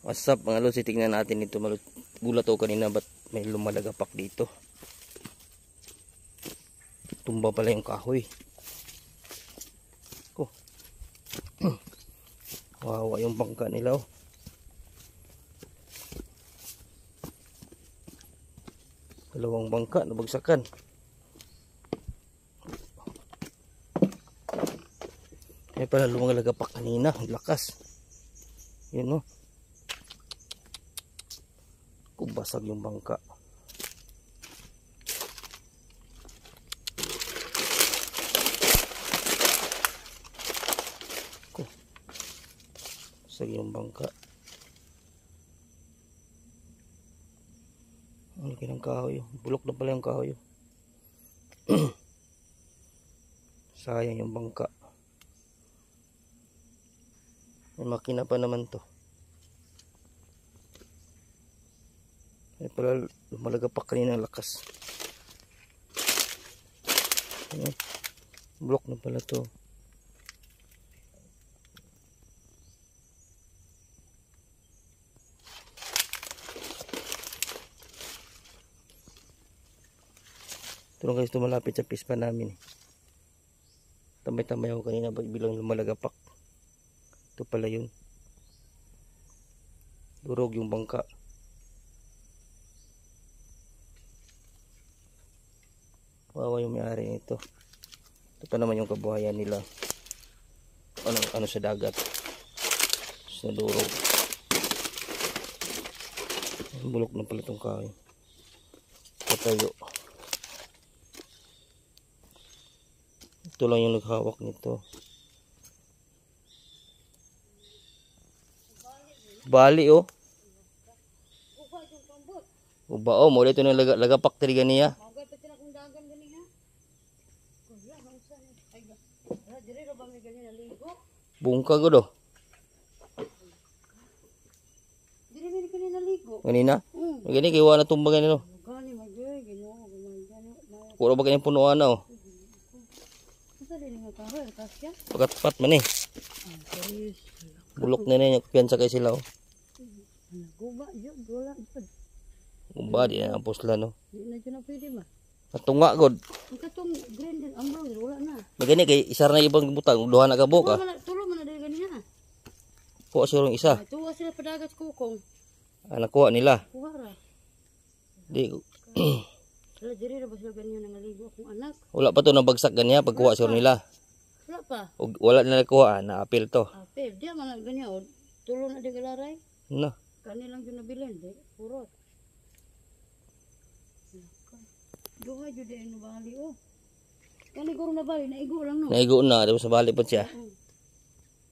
What's up mga lods, tingnan natin ito. Gulat ako kanina, ba't may lumalagapak dito. Tumba pala yung kahoy. Oh. Wawa yung bangka nila oh. Dalawang bangka nabagsakan. May pala lumalagapak kanina, lakas. Yun oh. Basag yung bangka. Basag yung bangka. Ang laki ng kahoy. Bulok na pala yung kahoy. Sayang yung bangka. May makina pa naman to. Ay pala lumalagapak kanina ng lakas. Ayan. Block na pala to. Ito lang guys, malapit sa pispa namin. Tambay-tambay ako kanina bilang lumalagapak. Ito pala yun. Durog yung bangka. Wawa yung may-ari nito. Ito pa naman yung kabuhayan nila. Ano sa dagat. Sa durog. Bulok na pala itong kahoy. Patayo. Ito lang yung naghawak nito. Bali oh. Uba oh, muli ito na lagapak talaga niya. Bungka ko do. Ganina? Gani kay wala tumbagan no. Puro ba kanyang punuan na oh. Pagkat man eh. Bulok na niya piyansa kay sila oh. Guba di na ang pusla no. Di na dyan na pwede ba? Natunga god. Ang katong green din ambro wala na. Magani kay isa na ibang butang duha na kabok ah. Tulo man na dili ganiya. Kuha sila isa. Tuwa sila padagat kukong. Nakuha nila. Kuha ra. Di sila diri ra ba sila ganiya nangaligo akong anak. Wala pa to nabagsak ganiya pagkuha sila nila. Wala pa. Og wala na nakuha na apil to. Apil di man ganiya og tulo na di galaray. Na. Kani lang jud nabilin di purot. Duha jud ay nabali oh. Kani guro nabali naigo lang no. Naigo na, tapos nabali pa siya.